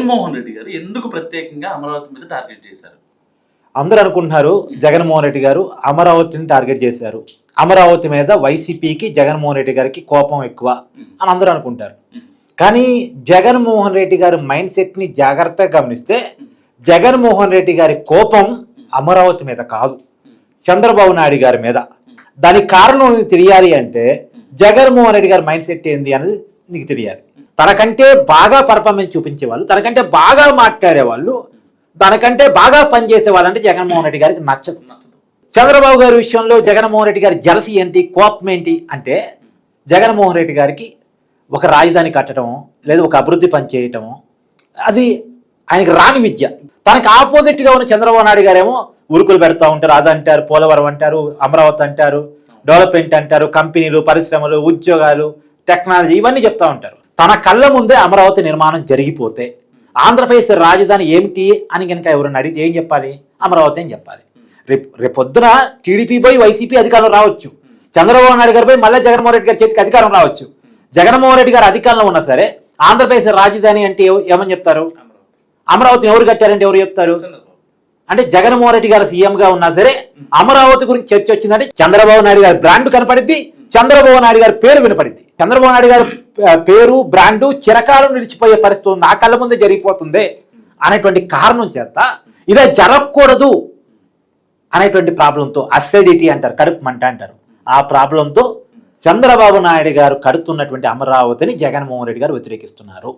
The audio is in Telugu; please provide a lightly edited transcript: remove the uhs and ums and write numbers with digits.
జగన్మోహన్ రెడ్డి గారు ఎందుకు ప్రత్యేకంగా అమరావతి మీద టార్గెట్ చేశారు? అందరూ అనుకుంటున్నారు జగన్మోహన్ రెడ్డి గారు అమరావతిని టార్గెట్ చేశారు, అమరావతి మీద వైసీపీకి జగన్మోహన్ రెడ్డి గారికి కోపం ఎక్కువ అని అందరూ అనుకుంటారు. కానీ జగన్మోహన్ రెడ్డి గారి మైండ్ సెట్ని జాగ్రత్తగా గమనిస్తే జగన్మోహన్ రెడ్డి గారి కోపం అమరావతి మీద కాదు, చంద్రబాబు నాయుడు గారి మీద. దానికి కారణం నీకు తెలియాలి అంటే జగన్మోహన్ రెడ్డి గారి మైండ్ సెట్ ఏంది అనేది నీకు తెలియాలి. తనకంటే బాగా పర్ఫార్మెన్స్ చూపించే వాళ్ళు, తనకంటే బాగా మాట్లాడే వాళ్ళు, తనకంటే బాగా పనిచేసే వాళ్ళంటే జగన్మోహన్ రెడ్డి గారికి నచ్చదు. చంద్రబాబు గారి విషయంలో జగన్మోహన్ రెడ్డి గారి జలసి ఏంటి, కోపం ఏంటి అంటే జగన్మోహన్ రెడ్డి గారికి ఒక రాజధాని కట్టడం లేదా ఒక అభివృద్ధి పని చేయటము అది ఆయనకి రాని విద్య. తనకు ఆపోజిట్గా ఉన్న చంద్రబాబు నాయుడు గారేమో ఉరుకులు పెడతా ఉంటారు, అదంటారు, పోలవరం అంటారు, అమరావతి అంటారు, డెవలప్మెంట్ అంటారు, కంపెనీలు, పరిశ్రమలు, ఉద్యోగాలు, టెక్నాలజీ ఇవన్నీ చెప్తా ఉంటారు. తన కళ్ళ ముందే అమరావతి నిర్మాణం జరిగిపోతే ఆంధ్రప్రదేశ్ రాజధాని ఏమిటి అని కనుక ఎవరైనా అడిగితే ఏం చెప్పాలి? అమరావతి అని చెప్పాలి. రేపొద్దున టీడీపీ పోయి వైసీపీ అధికారంలో రావచ్చు, చంద్రబాబు నాయుడు గారు పోయి మళ్ళీ జగన్మోహన్ రెడ్డి గారి చేతికి అధికారం రావచ్చు. జగన్మోహన్ రెడ్డి గారు అధికారంలో ఉన్నా సరే ఆంధ్రప్రదేశ్ రాజధాని అంటే ఏమని చెప్తారు? అమరావతిని ఎవరు కట్టారంటే ఎవరు చెప్తారు? అంటే జగన్మోహన్ రెడ్డి గారు సీఎంగా ఉన్నా సరే అమరావతి గురించి చర్చ వచ్చిందంటే చంద్రబాబు నాయుడు గారి బ్రాండ్ కనపడిద్ది, చంద్రబాబు నాయుడు గారి పేరు వినపడింది. చంద్రబాబు నాయుడు గారి పేరు బ్రాండు చిరకాలం నిలిచిపోయే పరిస్థితి నా కళ్ళ ముందే జరిగిపోతుంది అనేటువంటి కారణం చేత ఇదే జరగకూడదు అనేటువంటి ప్రాబ్లంతో, అసిడిటీ అంటారు, కడుపు మంట అంటారు, ఆ ప్రాబ్లంతో చంద్రబాబు నాయుడు గారు కడుతున్నటువంటి అమరావతిని జగన్మోహన్ రెడ్డి గారు వ్యతిరేకిస్తున్నారు.